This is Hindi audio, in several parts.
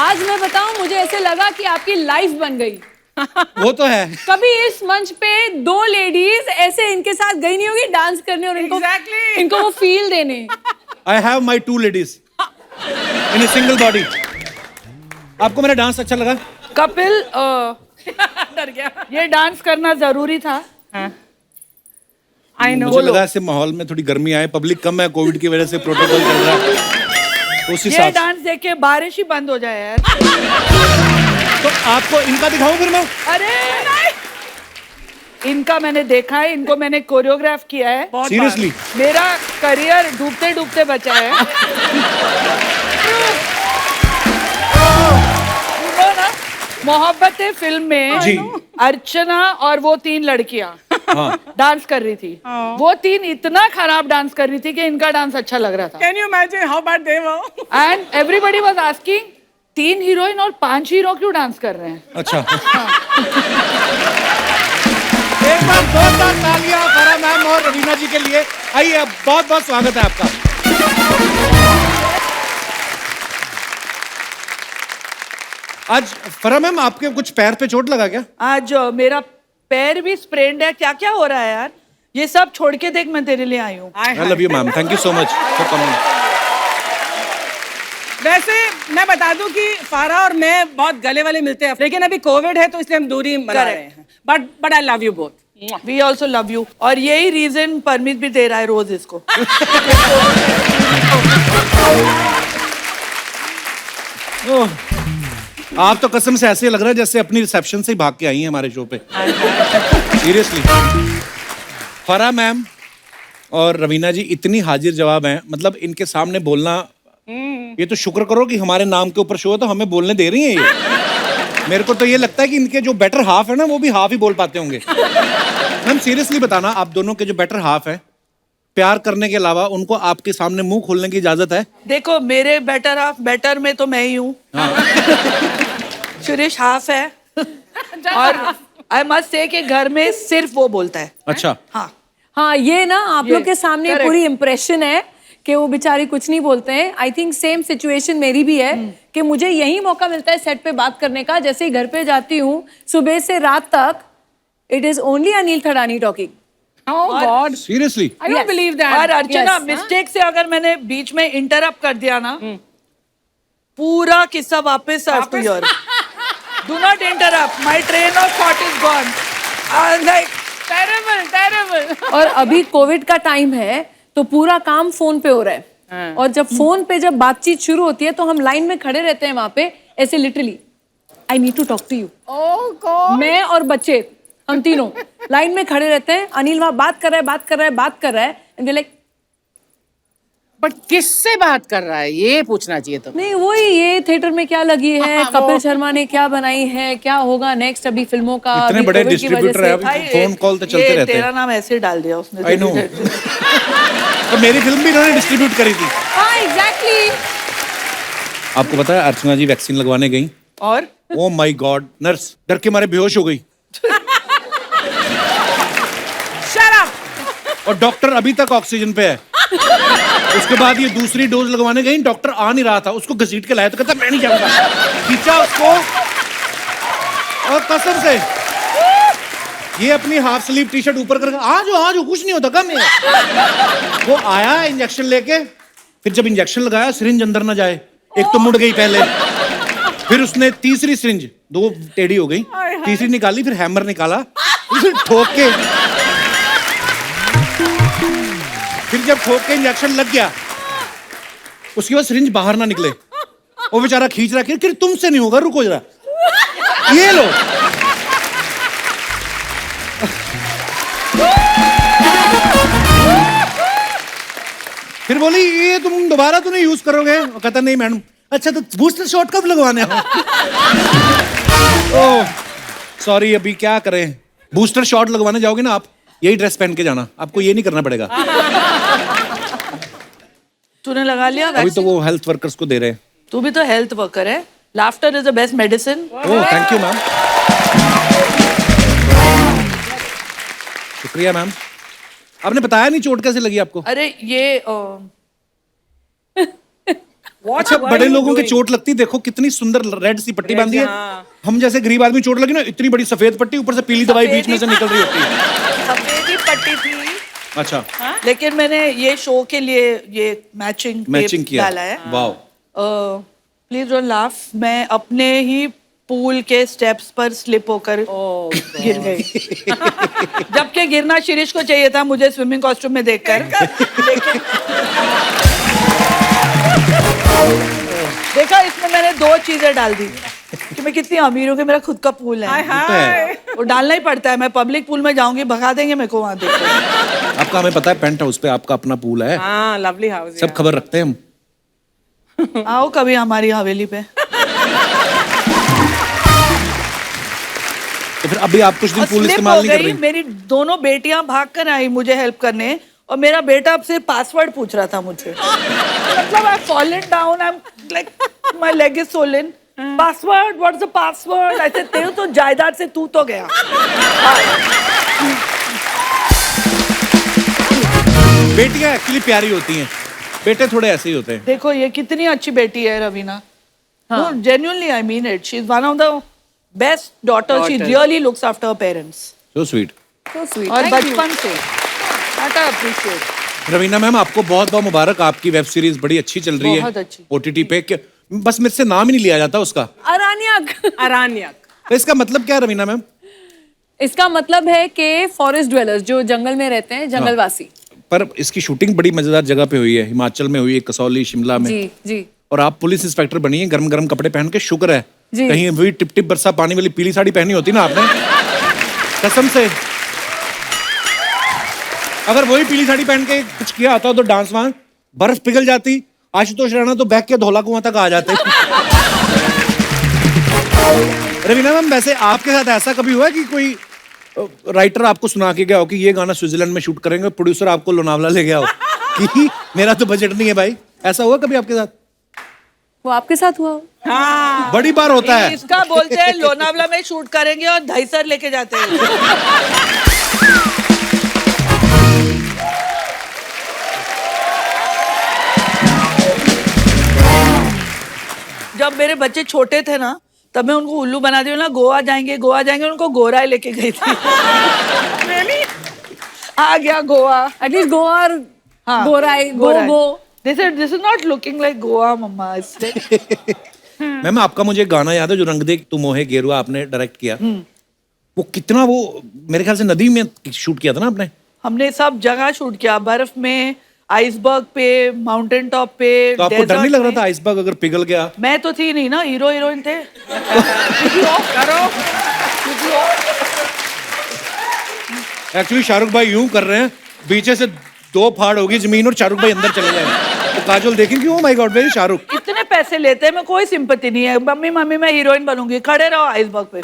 आज मैं बताऊं, मुझे ऐसे लगा कि आपकी लाइफ बन गई। वो तो है। कभी इस मंच पे दो लेडीज ऐसे इनके साथ गई नहीं होगी डांस करने और इनको वो फील देने। I have my 2 ladies in a single body. आपको मेरा डांस अच्छा लगा? कपिल डर गया। ये डांस करना जरूरी था। I know. मुझे लगा ऐसे माहौल में थोड़ी गर्मी आए, पब्लिक कम है, कोविड की वजह से प्रोटोकॉल चल रहा है। उस ये हिसाब डांस देख के बारिश ही बंद हो जाए यार। तो आपको इनका दिखाऊं फिर मैं? अरे इनका मैंने देखा है, इनको मैंने कोरियोग्राफ किया है। सीरियसली? मेरा करियर डूबते डूबते बचा है। मोहब्बतें फिल्म में जी। अर्चना और वो 3 लड़कियां हाँ। डांस कर रही थी। वो 3 इतना खराब डांस कर रही थी कि इनका डांस अच्छा लग रहा था। Can you imagine how bad they were? And everybody was asking 3 heroine और 5 हीरो क्यों डांस कर रहे हैं? अच्छा। एक बार जोरदार तालियां फरा मैम और रवीना जी के लिए। आइए, बहुत बहुत स्वागत है आपका। आज फरा मैम आपके कुछ पैर पे चोट लगा क्या? आज मेरा पैर भी स्प्रेन्ड है। क्या क्या हो रहा है यार? ये सब छोड़ के देख, मैं तेरे लिए आई हूँ। आई love you ma'am, thank you so much for coming. वैसे मैं बता दूं कि फारा और मैं बहुत गले वाले मिलते हैं, लेकिन अभी कोविड है तो इसलिए हम दूरी बना रहे हैं। But I love you both. We also love you. और यही रीजन परमिट भी दे रहा है रोज इसको। आप तो कसम से ऐसे लग रहा है जैसे अपनी रिसेप्शन से ही भाग के आई हैं हमारे शो पे। सीरियसली। फरा मैम और रवीना जी इतनी हाजिर जवाब हैं, मतलब इनके सामने बोलना, ये तो शुक्र करो कि हमारे नाम के ऊपर शो है तो हमें बोलने दे रही हैं ये। मेरे को तो ये लगता है कि इनके जो बेटर हाफ है ना, वो भी हाफ ही बोल पाते होंगे। मैम सीरियसली बताना, आप दोनों के जो बेटर हाफ है, प्यार करने के अलावा उनको आपके सामने मुंह खोलने की इजाजत है? देखो, मेरे बेटर हाफ, बेटर में तो मैं ही हूँ। सुरेश हाफ है। और आई मस्ट से कि घर में सिर्फ वो बोलता है। अच्छा। हाँ हाँ, ये ना आप ये, लोग के सामने correct. पूरी इम्प्रेशन है कि वो बेचारी कुछ नहीं बोलते हैं। आई थिंक सेम सिचुएशन मेरी भी है कि मुझे यही मौका मिलता है सेट पे बात करने का। जैसे ही घर पे जाती हूँ सुबह से रात तक, it is only Anil Thadani talking. Oh God! Seriously? I don't believe that. और अर्चना, Yes, मिस्टेक से अगर मैंने बीच में इंटरप्ट कर दिया ना, पूरा किस्सा वापस to your. Do not interrupt, my train of thought is gone. Like Terrible. और अभी कोविड का टाइम है तो पूरा काम फोन पे हो रहा है। और जब फोन पे जब बातचीत शुरू होती है तो हम लाइन में खड़े रहते हैं वहां पे ऐसे, literally I need to talk to you. Oh God! मैं और बच्चे, हम तीनों लाइन में खड़े रहते हैं। अनिल वहां बात कर रहा है एंड वी लाइक, बट किससे बात कर रहा है ये पूछना चाहिए तो। नहीं वही, ये थिएटर में क्या लगी है, कपिल शर्मा ने क्या बनाई है, क्या होगा नेक्स्ट, अभी फिल्मों का इतने अभी बड़े COVID की वजह डिस्ट्रीब्यूटर है, से। अभी फोन कॉल तो चलते रहते तेरा हैं। नाम ऐसे डाल दिया उसने। I know. तो मेरी फिल्म भी इन्होंने डिस्ट्रीब्यूट करी थी। हाँ एग्जैक्टली। आपको पता है अर्चना जी वैक्सीन लगवाने गई, और ओ माय गॉड, नर्स डर के मारे बेहोश हो गई। Shut up! और डॉक्टर अभी तक ऑक्सीजन पे है। उसके बाद ये दूसरी डोज लगवाने गई, डॉक्टर आ नहीं रहा था, उसको घसीट के लाया तो कहता मैं नहीं जाऊंगा। खींचा उसको और कसम से ये अपनी हाफ स्लीव टी शर्ट ऊपर करके आज कुछ नहीं होता कम है। वो आया इंजेक्शन लेके, फिर जब इंजेक्शन लगाया सिरिंज अंदर ना जाए, एक तो मुड़ गई पहले, फिर उसने तीसरी सिरिंज, 2 टेढ़ी हो गई, तीसरी निकाली, फिर हैमर निकाला, फिर ठोक के, फिर जब ठोक के इंजेक्शन लग गया उसके बाद सिरिंज बाहर ना निकले, वो बेचारा खींच रहा कि तुमसे नहीं होगा, रुको जरा, ये लो। फिर बोली ये तुम दोबारा तो नहीं यूज करोगे? वो कहता नहीं मैडम। अच्छा तो बूस्टर शॉट कब लगवाने हो? ओह सॉरी, अभी क्या करें, बूस्टर शॉट लगवाने जाओगे ना आप, यही ड्रेस पहन के जाना, आपको ये नहीं करना पड़ेगा। तूने लगा लिया अभी तो वैक्सीन? वो हेल्थ वर्कर्स को दे रहे हैं। तू भी तो हेल्थ वर्कर है। Laughter is the best medicine. Oh thank you ma'am, शुक्रिया मैम। आपने बताया नहीं चोट कैसे लगी आपको? अरे ये अच्छा, बड़े लोगों की चोट लगती, देखो कितनी सुंदर रेड सी पट्टी बांधी है। हम जैसे गरीब आदमी चोट लगी ना, इतनी बड़ी सफेद पट्टी, ऊपर से पीली दवाई बीच में से निकल रही होती है। सफेद ही पट्टी थी, अच्छा, लेकिन मैंने ये शो के लिए ये मैचिंग किया, डाला है। वाओ। प्लीज डोंट लाफ, मैं अपने ही पूल के स्टेप्स पर स्लिप होकर गिर गई। जबकि गिरना शिरीष को चाहिए था मुझे स्विमिंग कॉस्ट्यूम में देखकर, लेकिन देखा इसमें मैंने 2 चीजें डाल दी कि मैं कितनी अमीर हूँ कि मेरा खुद का पूल है। वो डालना ही पड़ता है, मैं पब्लिक पूल में जाऊंगी, भगा देंगे मेरे को वहां देखो। आपका हमें पता है, पेंट हाउस पे आपका अपना पूल है। हाँ, लवली हाउस। सब खबर रखते हैं हम। आओ कभी हमारी हवेली पे। तो फिर अभी आप कुछ दिन पूल स्लिप इस्तेमाल हो नहीं कर गई, रही? मेरी दोनों बेटियां भाग कर आई मुझे हेल्प करने, और मेरा बेटा अब सिर्फ पासवर्ड पूछ रहा था मुझसे। मतलब आई fallen down, I am like my leg is Solan. Password, what is the password? ऐसे तेरे तो जायदाद से तू तो गया। बेटियां एक्चुअली प्यारी होती हैं, बेटे थोड़े ऐसे ही होते हैं। देखो ये कितनी अच्छी बेटी है Raveena. No genuinely I mean it, she is one of the best daughter, she really looks after her parents. So sweet. So sweet. और Thank you. बचपन से that I appreciate. Raveena ma'am, आपको बहुत बहुत मुबारक, आपकी वेब सीरीज बड़ी अच्छी चल रही बहुत है अच्छी। OTT पे। बस मेरे से नाम ही नहीं लिया जाता उसका। अरानियक। अरानियक। तो इसका मतलब क्या है रवीना मैम? इसका मतलब है कि फॉरेस्ट ड्वेलर्स, जो जंगल में रहते हैं, जंगलवासी। पर इसकी शूटिंग बड़ी मजेदार जगह पे हुई है, हिमाचल में हुई है, कसौली, शिमला में। जी जी। और आप पुलिस इंस्पेक्टर बनी है, गरम गरम कपड़े पहन के, शुक्र है। जी। कहीं वही टिप टिप बरसा पानी वाली पीली साड़ी पहनी होती ना आपने, कसम से। अगर वही पीली साड़ी पहन के कुछ किया होता तो डांस वहां बर्फ पिघल जाती, आशुतोष राणा तो बह के धौला कुआं तक आ जाते। रवीना मैम, वैसे आपके साथ ऐसा कभी हुआ है कि कोई राइटर आपको सुना के गया हो कि ये गाना स्विट्जरलैंड में शूट करेंगे, प्रोड्यूसर आपको लोनावला ले गया हो कि मेरा तो बजट नहीं है भाई? ऐसा हुआ कभी आपके साथ? वो आपके साथ हुआ हो? हाँ, बड़ी बार होता है। इसका बोलते हैं लोनावला में शूट करेंगे और दहीसर लेके जाते हैं। जब मेरे बच्चे छोटे थे ना, तब मैं उनको उल्लू बना दी ना, गोवा जाएंगे गोवा जाएंगे, उनको गोरा लेके गई थी। आ गया गोवा। एटलीस्ट गोवा और हाँ, Gorai, go Gorai. Go. This is not looking like Goa mama. Ma'am, आपका मुझे गाना याद है जो रंग दे तू मोहे गेरुआ आपने डायरेक्ट किया, वो कितना, वो मेरे ख्याल से नदी में शूट किया था ना आपने? हमने सब जगह शूट किया, बर्फ में, आइसबर्ग पे, माउंटेन टॉप पे। तो आपको डर desert नहीं लग रहा में। था आइसबर्ग अगर पिघल गया? मैं तो थी नहीं ना, हीरो हीरोइन थे। एक्चुअली शाहरुख भाई यूं कर रहे हैं, पीछे से 2 फाड़ होगी जमीन और शाहरुख भाई अंदर चले जाएंगे, तो काजोल देखेंगे, oh my God very Shahrukh. इतने पैसे लेते हैं, मैं कोई सिंपैथी नहीं है। मम्मी मम्मी मैं हीरोइन बनूंगी, खड़े रहो आइसबर्ग पे।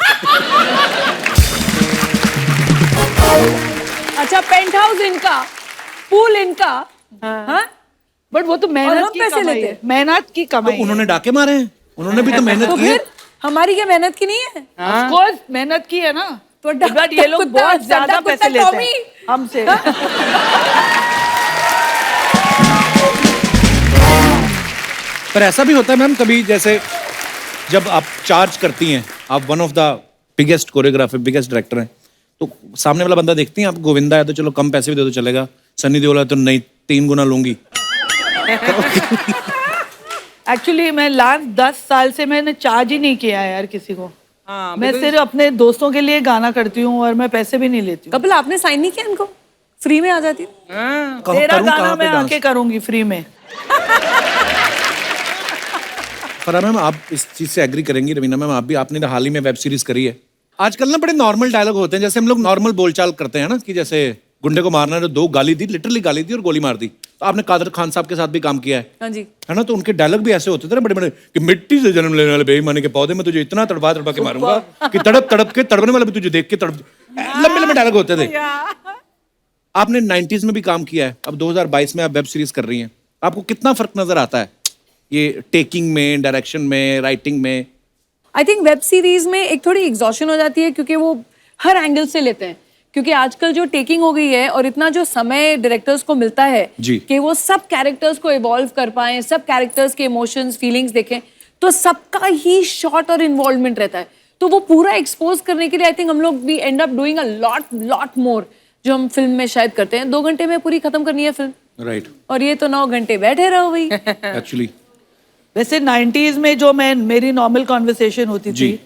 अच्छा, पेंट हाउस इनका, पूल इनका। हाँ? बट वो तो और मेहनत हम की पैसे कमाई लेते है, हैं। मेहनत की तो कमाई है। उन्होंने डाके मारे हैं, उन्होंने भी तो मेहनत तो की है। फिर हमारी क्या मेहनत की नहीं है? Of course, मेहनत की है ना। तो बट ये लोग कुत्ता- बहुत ज्यादा सड्डा पैसे कुत्ता लेते हैं हमसे। पर ऐसा भी होता है मैम कभी, जैसे जब आप चार्ज करती हैं, आप one of the biggest choreographer, biggest director हैं, तो सामने वाला बंदा देखती हैं आप, गोविंदा है तो चलो कम पैसे भी दे दो चलेगा, सनी देओल है तो नहीं 3 गुना लूंगी। एक्चुअली मैं लास्ट 10 साल से मैंने चार्ज ही नहीं किया है यार किसी को। मैं सिर्फ अपने दोस्तों के लिए गाना करती हूँ और मैं पैसे भी नहीं लेती हूँ। कपिल, आपने साइन नहीं किया इनको? फ्री में आ जाती। तेरा करूं गाना कहाँ पे मैं डांस? आके करूंगी फ्री में। पर मैम, आप इस चीज से एग्री करेंगी रवीना मैम, आप भी, आपने तो हाल ही में वेब सीरीज करी है। आजकल ना बड़े नॉर्मल डायलॉग होते हैं, जैसे हम लोग नॉर्मल बोलचाल करते हैं ना, कि जैसे गुंडे को मारना है तो 2 गाली दी, लिटरली गाली दी और गोली मार दी। तो आपने कादर खान साहब के साथ भी काम किया है, हाँ जी। है ना? तो उनके डायलॉग भी ऐसे होते थे ना बड़े बड़े, कि मिट्टी से जन्म लेने वाले बेईमानी के पौधे में तुझे इतना तड़पा तड़पा के मारूंगा कि तड़प तड़प के तड़पने वाला भी तुझे देख के तड़प। लंबे लंबे डायलॉग होते थे। आपने 90s में भी काम किया है, अब 2022 में आप वेब सीरीज कर रही हैं, आपको कितना फर्क नजर आता है ये टेकिंग में, डायरेक्शन में, राइटिंग में? आई थिंक वेब सीरीज में एक थोड़ी एग्जॉशन हो जाती है, क्योंकि वो हर एंगल से लेते हैं क्योंकि आजकल जो टेकिंग हो गई है और इतना जो समय डायरेक्टर्स को मिलता है जी। कि वो सब कैरेक्टर्स को इवॉल्व कर पाएं, सब कैरेक्टर्स के इमोशंस फीलिंग्स देखें, तो सबका ही शॉट और इन्वॉल्वमेंट रहता है, तो वो पूरा एक्सपोज करने के लिए आई थिंक हम लोग we end up doing a lot more जो हम फिल्म में शायद करते हैं। 2 घंटे में पूरी खत्म करनी है फिल्म, राइट, और ये तो 9 घंटे बैठे रहो भाई। एक्चुअली वैसे 90s में जो मेरी नॉर्मल कॉन्वर्सेशन होती जी। थी,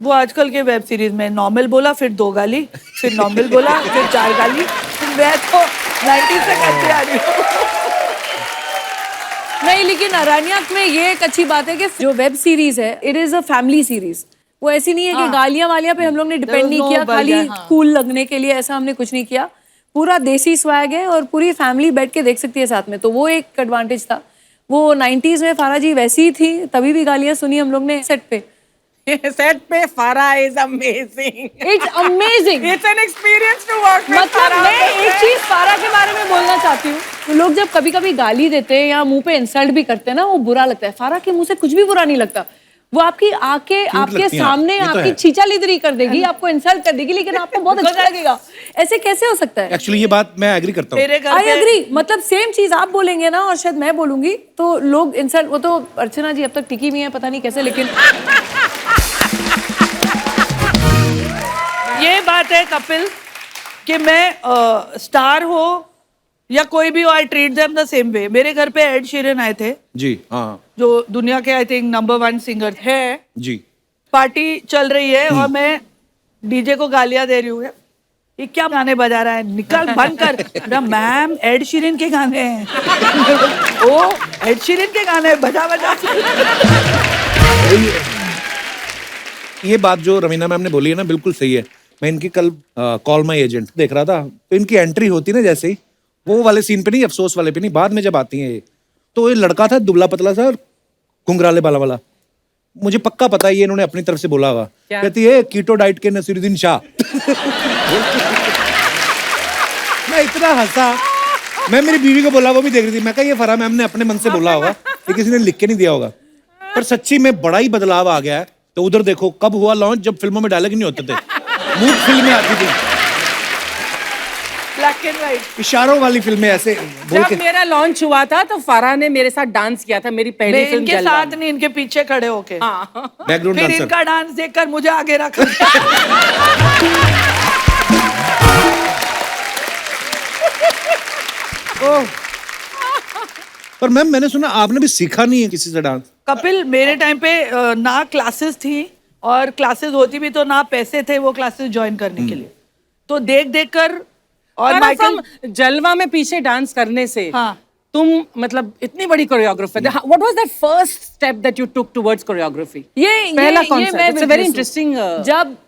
वो आजकल के वेब सीरीज में नॉर्मल बोला, फिर 2 गाली, फिर नॉर्मल बोला, फिर 4 गाली, फिर मैं तो 90s से करते आ रही हूँ। नहीं, लेकिन अरण्यक में ये एक अच्छी बात है कि जो वेब सीरीज है it is a family series. वो ऐसी नहीं है कि गालियां वालियां पे हम लोग ने डिपेंड was नहीं no किया खाली vulgar, कूल लगने के लिए, ऐसा हमने कुछ नहीं किया। पूरा देसी स्वैग है और पूरी फैमिली बैठ के देख सकती है साथ में, तो वो एक एडवांटेज था। वो 90s में फारा जी वैसी ही थी, तभी भी गालियां सुनी हम लोग ने सेट पे। सेट पे Farah is amazing, it's amazing, it's an experience to work with मतलब मैं एक चीज फारा के बारे में बोलना चाहती हूँ। लोग जब कभी कभी गाली देते हैं या मुंह पे इंसल्ट भी करते हैं ना, वो बुरा लगता है। फारा के मुंह से कुछ भी बुरा नहीं लगता। वो आपकी आके आपके लगती हैं सामने आप, ये तो आपकी है। छींचा लिदरी कर देगी, आपको इंसल्ट कर देगी, लेकिन आपको बहुत अच्छा लगेगा। ऐसे कैसे हो सकता है? एक्चुअली ये बात मैं एग्री करता हूँ। मेरे घर आई पे एग्री, मतलब सेम चीज आप बोलेंगे ना और शायद मैं बोलूंगी तो लोग इंसल्ट, वो तो अर्चना जी अब तक टिकी हुई है पता नहीं कैसे, लेकिन ये बात है कपिल कि मैं स्टार हो या कोई भी हो, I treat them the same way. मेरे घर पे एड शीरन आए थे, जी हाँ जो दुनिया के आई थिंक नंबर 1 सिंगर है। जी, पार्टी चल रही है और मैं डीजे को गालियां दे रही हूँ, ये क्या गाने बजा रहा है, निकल बंद कर। अरे मैम एड शीरन के गाने हैं। ओ एड शीरन के गाने बजा बजा। ये बात जो रवीना मैम ने बोली है ना बिल्कुल सही है। मैं इनकी कल कॉल माई एजेंट देख रहा था, तो इनकी एंट्री होती ना जैसे ही, वो वाले सीन पे नहीं, अफसोस वाले पे नहीं, बाद में जब आती है ये, तो ये लड़का था दुबला पतला सा और घुंघराले बाला वाला। मुझे पक्का पता है ये इन्होंने अपनी तरफ से बोला होगा। कहती है कीटो डाइट के नसीरुद्दीन शाह। मैं इतना हंसा, मैं मेरी बीवी को बोला, वो भी देख रही थी। मैं कहा ये फराह मैम ने अपने मन से बोला होगा, ये किसी ने लिख के नहीं दिया होगा। पर सच्ची में बड़ा ही बदलाव आ गया है। तो उधर देखो कब हुआ लॉन्च, जब फिल्मों में डायलॉग नहीं होते थे, मूड फिल्में आती थी, ब्लैक एंड व्हाइट इशारों वाली फिल्में ऐसे बोल जब के। मेरा लॉन्च हुआ था तो फारा ने मेरे साथ डांस किया था, मेरी पहली मैं फिल्म इनके जलवा साथ नहीं, इनके पीछे खड़े होके। बैकग्राउंड फिर डांसर। इनका डांस देखकर मुझे आगे रखा। पर मैम मैंने सुना आपने भी सीखा नहीं है किसी से डांस। कपिल मेरे टाइम पे ना क्लासेस थी, और क्लासेस होती भी तो ना पैसे थे वो क्लासेस ज्वाइन करने के लिए। तो देख देख कर और माइकल जलवा में पीछे डांस करने से हाँ। तुम मतलब इतनी बड़ी choreographer, what was that first step that you took towards choreography? पहला concept, it's a very interesting.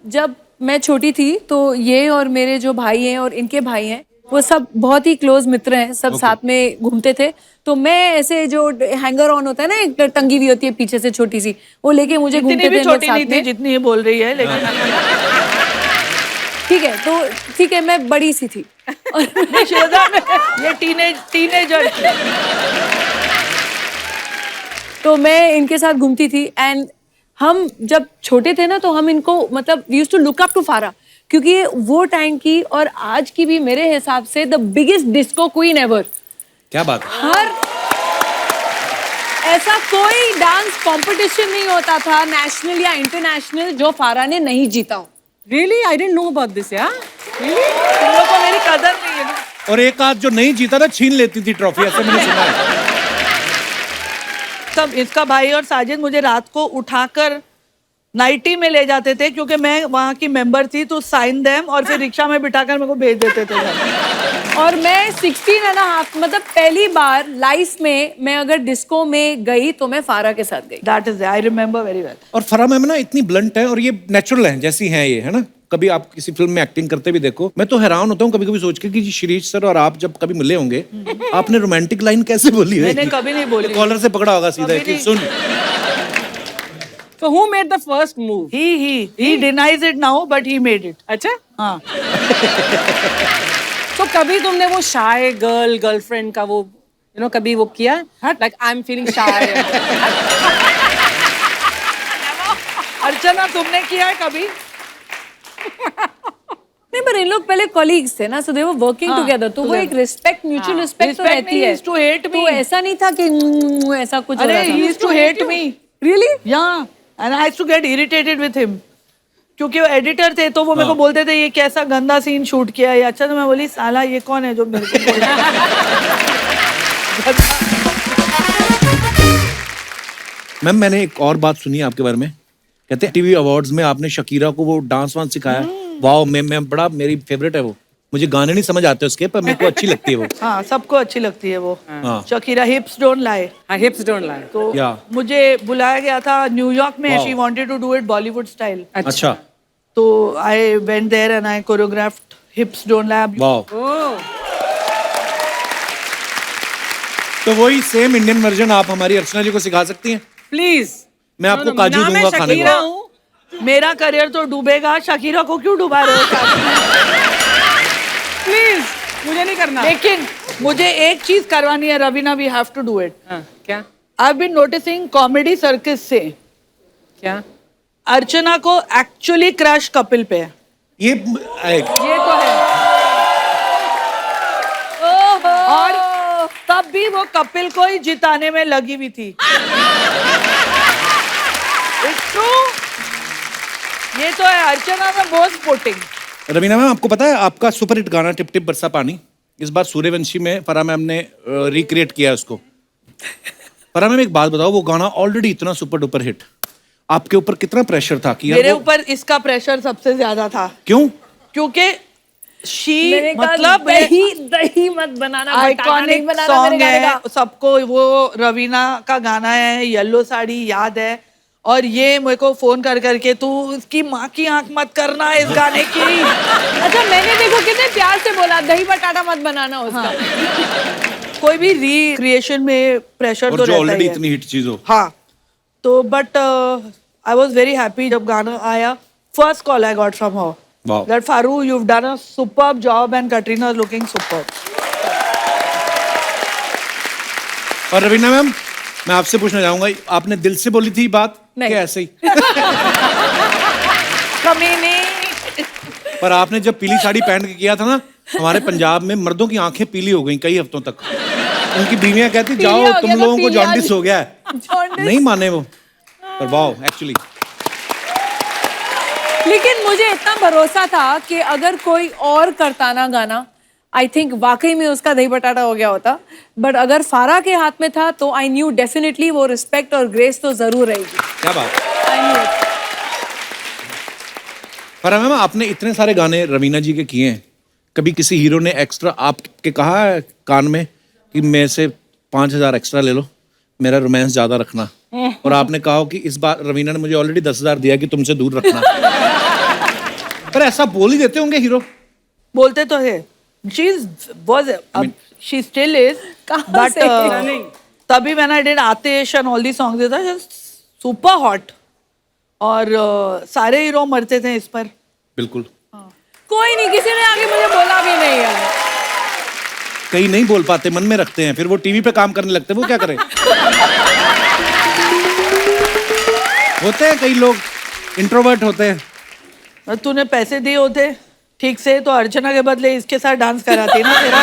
जब मैं छोटी थी तो ये और मेरे जो भाई हैं और इनके भाई हैं वो सब बहुत ही क्लोज मित्र हैं, सब साथ में घूमते थे। तो मैं ऐसे जो हैंगर ऑन होता है ना, एक टंगी हुई होती है पीछे से छोटी सी, वो लेके मुझे घूमते इतनी थे भी हम लोग छोटी साथ नहीं थी में। जितनी ये बोल रही है, लेकिन ठीक है, तो ठीक है मैं बड़ी सी थी। श्रद्धा में ये टीनेजर थी। तो मैं इनके साथ घूमती थी एंड हम जब छोटे थे ना तो हम इनको मतलब we used to look up to Farah, क्योंकि ये वो टाइम की और आज की भी मेरे हिसाब से the biggest disco queen ever. क्या बात है। हर ऐसा कोई डांस कंपटीशन नहीं होता था नेशनल या इंटरनेशनल जो फारा ने नहीं जीता हो। Really I didn't know about this यार। तुम लोगों को मेरी कदर नहीं है ना। और एक आध जो नहीं जीता था छीन लेती थी ट्रॉफी, ऐसे मैंने सुना है। तब इसका भाई और साजिद मुझे रात को उठाकर नाइटी में ले जाते थे, क्योंकि मैं वहाँ की मेंबर थी, तो साइन देम और फिर रिक्शा में बिठाकर मेरे को भेज देते थे घर। और मैं 16.5 मतलब पहली बार लाइफ में मैं अगर डिस्को में गई तो मैं फारा के साथ गई। That is I remember very well. और फराह मैम ना इतनी ब्लंट है और ये नेचुरल है जैसी हैं ये, है ना। कभी आप किसी फिल्म में एक्टिंग करते भी देखो, मैं तो हैरान होता हूँ कभी कभी सोच के कि शिरीष सर और आप जब कभी मिले होंगे, आपने रोमांटिक लाइन कैसे बोली है? मैंने कभी नहीं बोली। कॉलर से पकड़ा होगा सीधा कभी कि नहीं। सुन। So who made the first move? He denies it now, but he made it. अच्छा, हाँ। तो कभी तुमने वो शाय गर्लफ्रेंड का वो कभी वो किया, लाइक आई एम फीलिंग शाय? अर्चना तुमने किया है कभी? नहीं पर इन लोग पहले कॉलीग्स थे ना, सो दे वर वर्किंग टुगेदर, तो वो एक रिस्पेक्ट, म्यूचुअल रिस्पेक्ट तो Respect रहती नहीं, है। he used to hate me. तो ऐसा नहीं था कि ऐसा कुछ हो अरे रहा था। he used to hate me. Really? Yeah, and I used to get irritated with him. क्योंकि वो एडिटर थे तो वो मेरे को हाँ। बोलते थे ये कैसा गंदा सीन शूट किया है। अच्छा तो मैं बोली साला ये कौन है जो मेरे को बोल रहा है? मैम मैंने एक और बात सुनी है आपके बारे में, कहते हैं टीवी अवार्ड्स में आपने शकीरा को वो डांस वांस सिखाया है। वाओ, मैं बड़ा, मेरी फेवरेट है वो। मुझे गाने नहीं समझ आते उसके, पर मेरे को अच्छी लगती है वो। हाँ सबको अच्छी लगती है वो। हाँ। शकीरा हिप्स डोंट लाई। हाँ, hips don't lie. तो Yeah. मुझे बुलाया गया था न्यूयॉर्क में। Wow. She wanted to do it Bollywood style. अच्छा, तो I went there and I choreographed hips don't lie. Wow. Oh, तो वही सेम इंडियन वर्जन आप हमारी अर्चना जी को सिखा सकती हैं। please. मैं आपको काजू ना मैं दूंगा खाने शकीरा को। हूँ. मेरा करियर तो डूबेगा, शकीरा को क्यों डुबा रहे हो साथ में? Please. मुझे नहीं करना. लेकिन मुझे एक चीज करवानी है Raveena, we have to do it. हाँ, क्या? I have been noticing comedy circus से क्या? अर्चना को एक्चुअली क्रश कपिल पे है। ये ये तो है। और तब भी वो कपिल को ही जिताने में लगी हुई थी। It's true. ये तो है, अर्चना में बहुत स्पोर्टिंग। रवीना मैम, आपको पता है आपका सुपर हिट गाना टिप टिप बरसा पानी, इस बार सूर्यवंशी में फराह मैम ने रिक्रिएट किया है उसको। फराह मैम एक बात बताओ, वो गाना ऑलरेडी इतना सुपर डुपर हिट, आपके ऊपर कितना प्रेशर था कि यार मेरे वो- ऊपर इसका प्रेशर सबसे ज्यादा था। क्यों? क्योंकि शी मैंने कहा, मतलब दही मत बनाना, बटाना नहीं आइकॉनिक बनाना मेरे सॉन्ग गाने है, का। सबको वो रवीना का गाना है, येलो साड़ी याद है। और ये मेरे को फोन कर करके तू इसकी माँ की आंख मत करना इस गाने की। अच्छा मैंने देखो कितने प्यार से बोला दही बटाटा मत बनाना उसका। कोई भी रिक्रिएशन में प्रेशर और तो जो रहता ही ऑलरेडी है। इतनी हिट चीज हो। हाँ तो but I was very happy जब गाना आया। First call I got from her Wow. That Faru you have done a superb job and Katrina is looking superb. और रवीना मैम, मैं आपसे पूछना चाहूंगा, आपने दिल से बोली थी बात नहीं। क्या ऐसे ही? कमीनी। पर आपने जब पीली साड़ी पहन के किया था ना, हमारे पंजाब में मर्दों की आंखें पीली हो गई कई हफ्तों तक। उनकी बीवियां कहती पीलिया जाओ हो गया तुम था, लोगों को पीलिया जॉन्डिस हो गया है। जॉन्डिस। नहीं माने वो, पर वाओ एक्चुअली। लेकिन मुझे इतना भरोसा था कि अगर कोई और करता ना गाना, आई थिंक वाकई में उसका दही बटाटा हो गया होता। बट अगर फारा के हाथ में था तो आई न्यू डेफिनेटली वो रिस्पेक्ट और ग्रेस तो जरूर रहेगी। क्या बात। I knew. पर मैम, आपने इतने सारे गाने रवीना जी के किए हैं, कभी किसी हीरो ने एक्स्ट्रा आपके कहा है कान में कि मेरे से 5,000 एक्स्ट्रा ले लो, मेरा रोमांस ज्यादा रखना? और आपने कहा हो कि इस बार रवीना ने मुझे ऑलरेडी 10,000 दिया कि तुमसे दूर रखना। पर ऐसा बोल ही देते होंगे हीरो। बोलते तो है। She still is. कहाँ But से? तभी when I did Atish and all these songs, it was just super hot. और सारे हीरो मरते थे इस पर। बिल्कुल। कोई नहीं, किसी ने आगे मुझे बोला भी नहीं है। कई नहीं बोल पाते, मन में रखते हैं, फिर वो टीवी पे काम करने लगते हैं, वो क्या करें? होते हैं कई लोग इंट्रोवर्ट होते हैं। तूने पैसे दिए होते ठीक से तो अर्चना के बदले इसके साथ डांस कराती ना तेरा।